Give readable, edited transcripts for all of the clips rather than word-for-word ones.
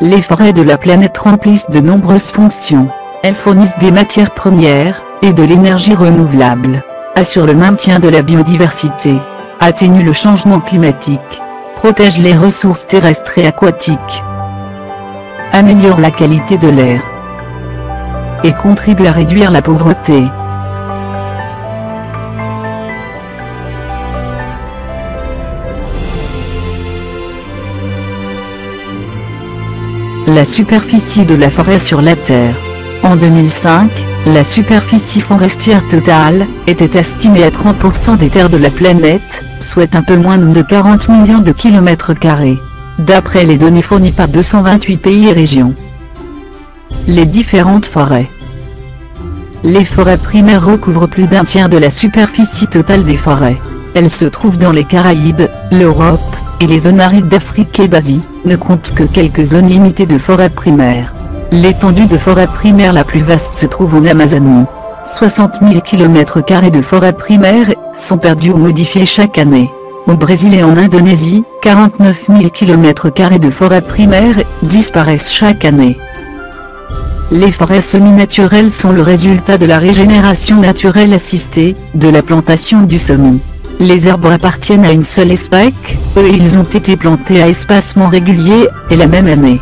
Les forêts de la planète remplissent de nombreuses fonctions. Elles fournissent des matières premières, et de l'énergie renouvelable, assurent le maintien de la biodiversité, atténuent le changement climatique, protègent les ressources terrestres et aquatiques, améliorent la qualité de l'air, et contribuent à réduire la pauvreté. La superficie de la forêt sur la Terre. En 2005, la superficie forestière totale était estimée à 30% des terres de la planète, soit un peu moins de 40 millions de kilomètres carrés, d'après les données fournies par 228 pays et régions. Les différentes forêts. Les forêts primaires recouvrent plus d'un tiers de la superficie totale des forêts. Elles se trouvent dans les Caraïbes, l'Europe, et les zones arides d'Afrique et d'Asie, ne comptent que quelques zones limitées de forêts primaires. L'étendue de forêt primaire la plus vaste se trouve en Amazonie. 60 000 km² de forêts primaires sont perdus ou modifiés chaque année. Au Brésil et en Indonésie, 49 000 km² de forêts primaires disparaissent chaque année. Les forêts semi-naturelles sont le résultat de la régénération naturelle assistée, de la plantation du semis. Les arbres appartiennent à une seule espèce, ils ont été plantés à espacements réguliers, et la même année.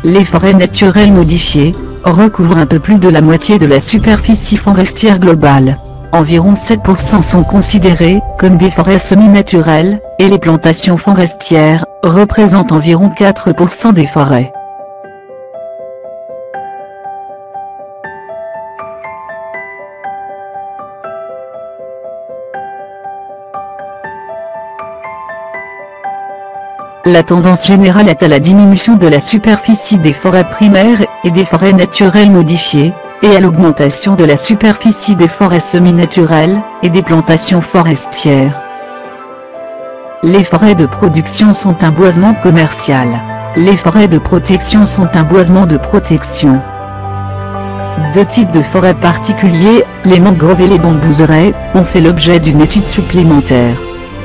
Les forêts naturelles modifiées recouvrent un peu plus de la moitié de la superficie forestière globale. Environ 7% sont considérées comme des forêts semi-naturelles, et les plantations forestières représentent environ 4% des forêts. La tendance générale est à la diminution de la superficie des forêts primaires et des forêts naturelles modifiées, et à l'augmentation de la superficie des forêts semi-naturelles et des plantations forestières. Les forêts de production sont un boisement commercial. Les forêts de protection sont un boisement de protection. Deux types de forêts particuliers, les mangroves et les bambouseraies, ont fait l'objet d'une étude supplémentaire.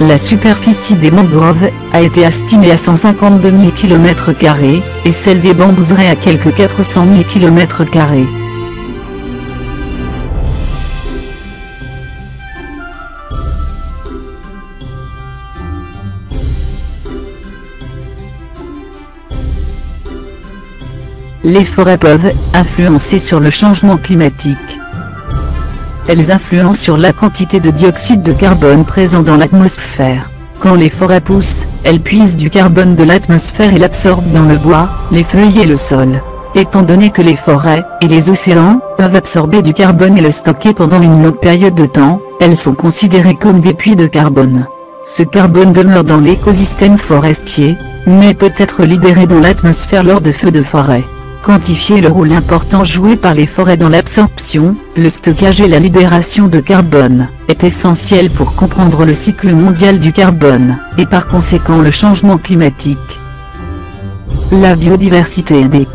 La superficie des mangroves a été estimée à 152 000 km² et celle des bambouseraies à quelques 400 000 km². Les forêts peuvent influencer sur le changement climatique. Elles influencent sur la quantité de dioxyde de carbone présent dans l'atmosphère. Quand les forêts poussent, elles puisent du carbone de l'atmosphère et l'absorbent dans le bois, les feuilles et le sol. Étant donné que les forêts et les océans peuvent absorber du carbone et le stocker pendant une longue période de temps, elles sont considérées comme des puits de carbone. Ce carbone demeure dans l'écosystème forestier, mais peut être libéré dans l'atmosphère lors de feux de forêt. Quantifier le rôle important joué par les forêts dans l'absorption, le stockage et la libération de carbone, est essentiel pour comprendre le cycle mondial du carbone, et par conséquent le changement climatique. La biodiversité aidée.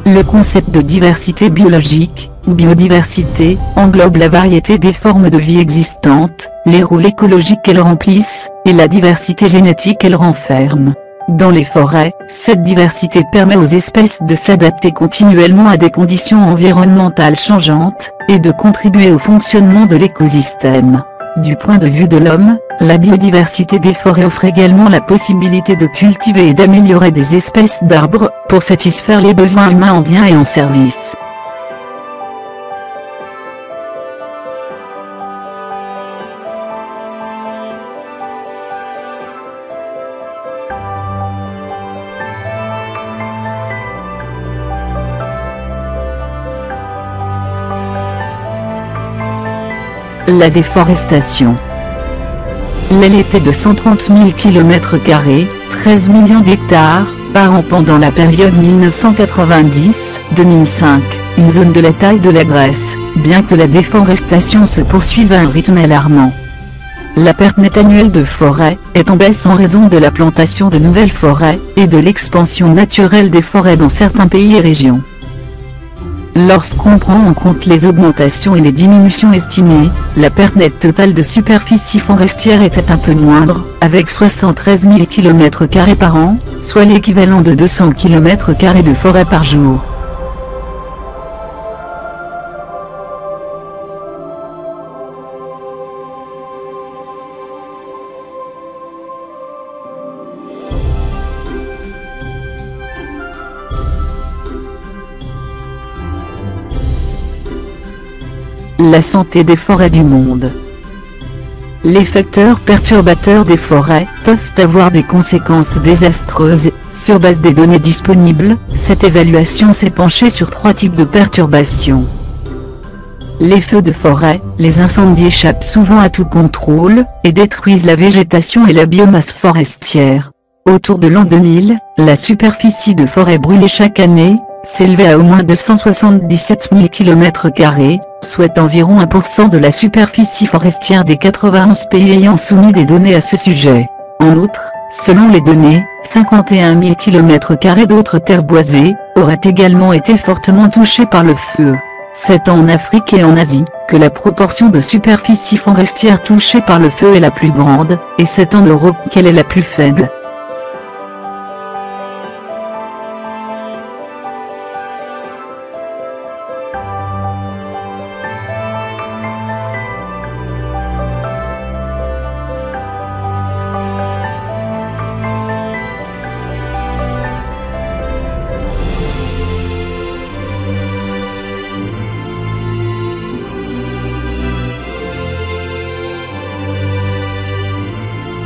Le concept de diversité biologique, ou biodiversité, englobe la variété des formes de vie existantes, les rôles écologiques qu'elles remplissent, et la diversité génétique qu'elles renferment. Dans les forêts, cette diversité permet aux espèces de s'adapter continuellement à des conditions environnementales changeantes, et de contribuer au fonctionnement de l'écosystème. Du point de vue de l'homme, la biodiversité des forêts offre également la possibilité de cultiver et d'améliorer des espèces d'arbres, pour satisfaire les besoins humains en biens et en services. La déforestation. Elle était de 130 000 km², 13 millions d'hectares, par an pendant la période 1990-2005, une zone de la taille de la Grèce, bien que la déforestation se poursuive à un rythme alarmant. La perte nette annuelle de forêts est en baisse en raison de la plantation de nouvelles forêts, et de l'expansion naturelle des forêts dans certains pays et régions. Lorsqu'on prend en compte les augmentations et les diminutions estimées, la perte nette totale de superficie forestière était un peu moindre, avec 73 000 km² par an, soit l'équivalent de 200 km² de forêt par jour. La santé des forêts du monde. Les facteurs perturbateurs des forêts peuvent avoir des conséquences désastreuses. Sur base des données disponibles, cette évaluation s'est penchée sur 3 types de perturbations. Les feux de forêt. Les incendies échappent souvent à tout contrôle, et détruisent la végétation et la biomasse forestière. Autour de l'an 2000, la superficie de forêt brûlée chaque année s'élevait à au moins 277 000 km², soit environ 1% de la superficie forestière des 91 pays ayant soumis des données à ce sujet. En outre, selon les données, 51 000 km² d'autres terres boisées auraient également été fortement touchées par le feu. C'est en Afrique et en Asie que la proportion de superficie forestière touchée par le feu est la plus grande, et c'est en Europe qu'elle est la plus faible.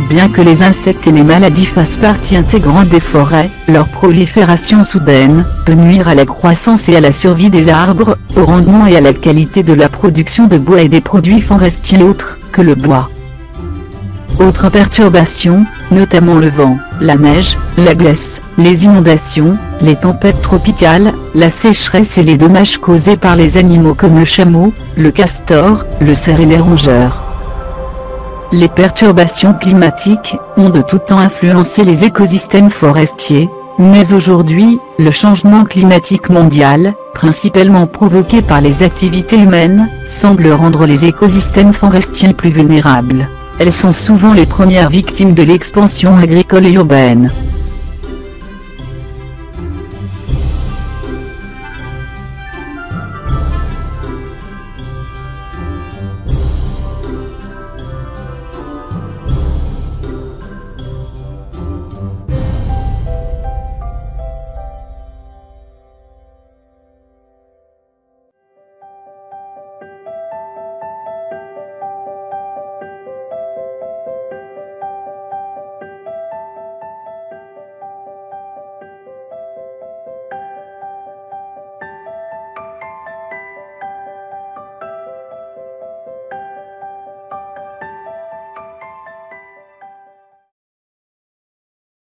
Bien que les insectes et les maladies fassent partie intégrante des forêts, leur prolifération soudaine peut nuire à la croissance et à la survie des arbres, au rendement et à la qualité de la production de bois et des produits forestiers autres que le bois. Autres perturbations, notamment le vent, la neige, la glace, les inondations, les tempêtes tropicales, la sécheresse et les dommages causés par les animaux comme le chameau, le castor, le cerf et les rongeurs. Les perturbations climatiques ont de tout temps influencé les écosystèmes forestiers, mais aujourd'hui, le changement climatique mondial, principalement provoqué par les activités humaines, semble rendre les écosystèmes forestiers plus vulnérables. Elles sont souvent les premières victimes de l'expansion agricole et urbaine.